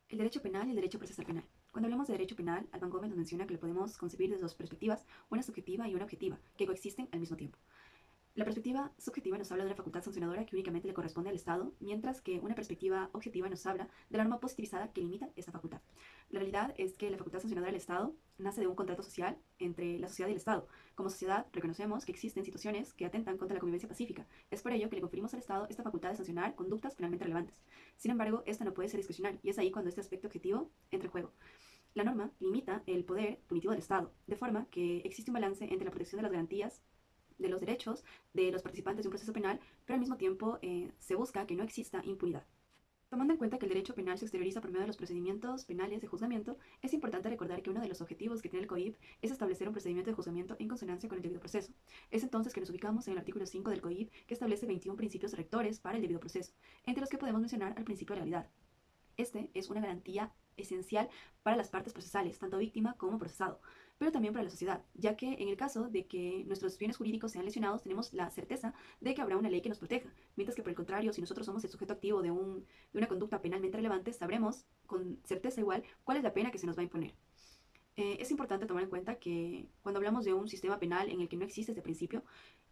El derecho penal y el derecho procesal penal. Cuando hablamos de derecho penal, Alban Gómez nos menciona que lo podemos concebir desde dos perspectivas, una subjetiva y una objetiva, que coexisten al mismo tiempo. La perspectiva subjetiva nos habla de una facultad sancionadora que únicamente le corresponde al Estado, mientras que una perspectiva objetiva nos habla de la norma positivizada que limita esta facultad. La realidad es que la facultad sancionadora del Estado nace de un contrato social entre la sociedad y el Estado. Como sociedad, reconocemos que existen situaciones que atentan contra la convivencia pacífica. Es por ello que le conferimos al Estado esta facultad de sancionar conductas penalmente relevantes. Sin embargo, esta no puede ser discrecional, y es ahí cuando este aspecto objetivo entra en juego. La norma limita el poder punitivo del Estado, de forma que existe un balance entre la protección de las garantías de los derechos de los participantes de un proceso penal, pero al mismo tiempo se busca que no exista impunidad. Tomando en cuenta que el derecho penal se exterioriza por medio de los procedimientos penales de juzgamiento, es importante recordar que uno de los objetivos que tiene el COIP es establecer un procedimiento de juzgamiento en consonancia con el debido proceso. Es entonces que nos ubicamos en el artículo 5 del COIP, que establece 21 principios rectores para el debido proceso, entre los que podemos mencionar al principio de legalidad. Este es una garantía esencial para las partes procesales, tanto víctima como procesado, pero también para la sociedad, ya que en el caso de que nuestros bienes jurídicos sean lesionados, tenemos la certeza de que habrá una ley que nos proteja, mientras que por el contrario, si nosotros somos el sujeto activo de una conducta penalmente relevante, sabremos con certeza igual cuál es la pena que se nos va a imponer. Es importante tomar en cuenta que cuando hablamos de un sistema penal en el que no existe este principio,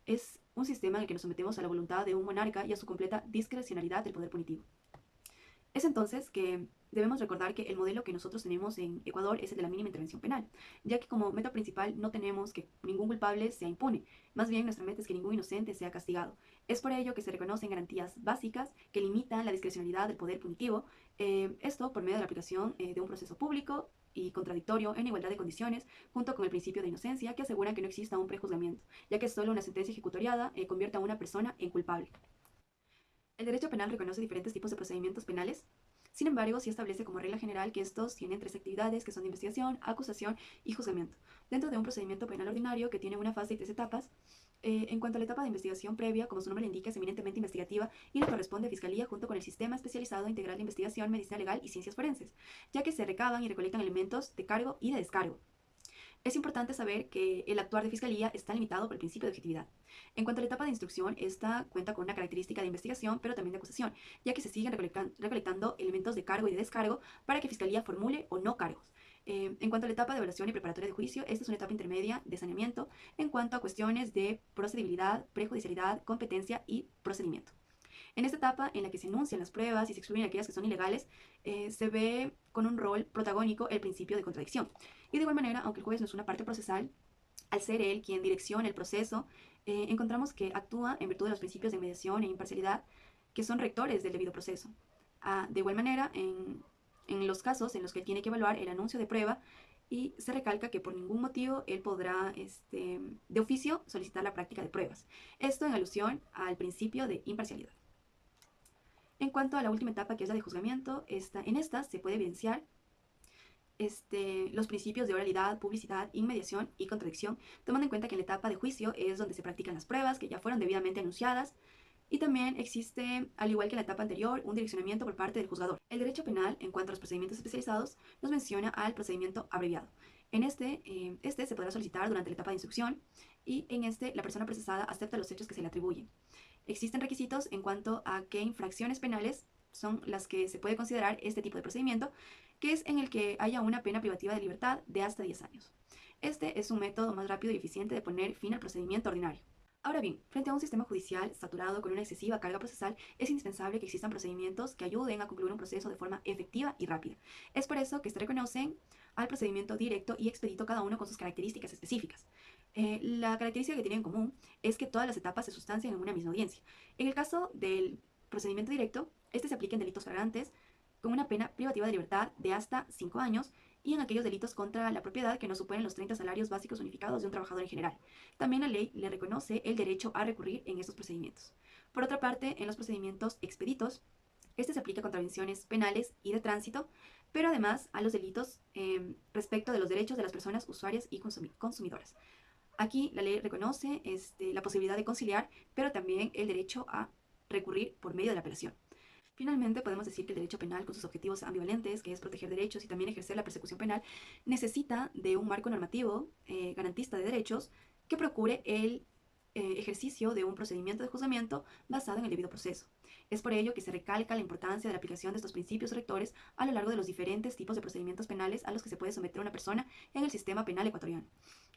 es un sistema en el que nos sometemos a la voluntad de un monarca y a su completa discrecionalidad del poder punitivo. Es entonces que debemos recordar que el modelo que nosotros tenemos en Ecuador es el de la mínima intervención penal, ya que como meta principal no tenemos que ningún culpable sea impune, más bien nuestra meta es que ningún inocente sea castigado. Es por ello que se reconocen garantías básicas que limitan la discrecionalidad del poder punitivo, esto por medio de la aplicación de un proceso público y contradictorio en igualdad de condiciones, junto con el principio de inocencia que asegura que no exista un prejuzgamiento, ya que solo una sentencia ejecutoriada convierte a una persona en culpable. El derecho penal reconoce diferentes tipos de procedimientos penales. Sin embargo, sí establece como regla general que estos tienen tres actividades que son de investigación, acusación y juzgamiento. Dentro de un procedimiento penal ordinario que tiene una fase y tres etapas, en cuanto a la etapa de investigación previa, como su nombre le indica, es eminentemente investigativa y le corresponde a Fiscalía junto con el Sistema Especializado Integral de Investigación, Medicina Legal y Ciencias Forenses, ya que se recaban y recolectan elementos de cargo y de descargo. Es importante saber que el actuar de fiscalía está limitado por el principio de objetividad. En cuanto a la etapa de instrucción, esta cuenta con una característica de investigación, pero también de acusación, ya que se siguen recolectando elementos de cargo y de descargo para que fiscalía formule o no cargos. En cuanto a la etapa de evaluación y preparatoria de juicio, esta es una etapa intermedia de saneamiento en cuanto a cuestiones de procedibilidad, prejudicialidad, competencia y procedimiento. En esta etapa, en la que se enuncian las pruebas y se excluyen aquellas que son ilegales, se ve con un rol protagónico el principio de contradicción. Y de igual manera, aunque el juez no es una parte procesal, al ser él quien direcciona el proceso, encontramos que actúa en virtud de los principios de mediación e imparcialidad que son rectores del debido proceso. De igual manera, en los casos en los que él tiene que evaluar el anuncio de prueba, y se recalca que por ningún motivo él podrá, de oficio, solicitar la práctica de pruebas. Esto en alusión al principio de imparcialidad. En cuanto a la última etapa, que es la de juzgamiento, en esta se puede evidenciar los principios de oralidad, publicidad, inmediación y contradicción, tomando en cuenta que en la etapa de juicio es donde se practican las pruebas que ya fueron debidamente anunciadas, y también existe, al igual que en la etapa anterior, un direccionamiento por parte del juzgador. El derecho penal, en cuanto a los procedimientos especializados, nos menciona al procedimiento abreviado. En este se podrá solicitar durante la etapa de instrucción, y en este la persona procesada acepta los hechos que se le atribuyen. Existen requisitos en cuanto a qué infracciones penales son las que se puede considerar este tipo de procedimiento, que es en el que haya una pena privativa de libertad de hasta 10 años. Este es un método más rápido y eficiente de poner fin al procedimiento ordinario. Ahora bien, frente a un sistema judicial saturado con una excesiva carga procesal, es indispensable que existan procedimientos que ayuden a concluir un proceso de forma efectiva y rápida. Es por eso que se reconocen al procedimiento directo y expedito, cada uno con sus características específicas. La característica que tienen en común es que todas las etapas se sustancian en una misma audiencia. En el caso del procedimiento directo, este se aplica en delitos flagrantes con una pena privativa de libertad de hasta 5 años, y en aquellos delitos contra la propiedad que no superen los 30 salarios básicos unificados de un trabajador en general. También la ley le reconoce el derecho a recurrir en estos procedimientos. Por otra parte, en los procedimientos expeditos, este se aplica a contravenciones penales y de tránsito, pero además a los delitos respecto de los derechos de las personas usuarias y consumidoras. Aquí la ley reconoce la posibilidad de conciliar, pero también el derecho a recurrir por medio de la apelación. Finalmente, podemos decir que el derecho penal, con sus objetivos ambivalentes, que es proteger derechos y también ejercer la persecución penal, necesita de un marco normativo garantista de derechos que procure el ejercicio de un procedimiento de juzgamiento basado en el debido proceso. Es por ello que se recalca la importancia de la aplicación de estos principios rectores a lo largo de los diferentes tipos de procedimientos penales a los que se puede someter una persona en el sistema penal ecuatoriano,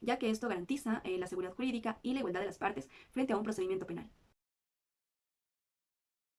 ya que esto garantiza la seguridad jurídica y la igualdad de las partes frente a un procedimiento penal.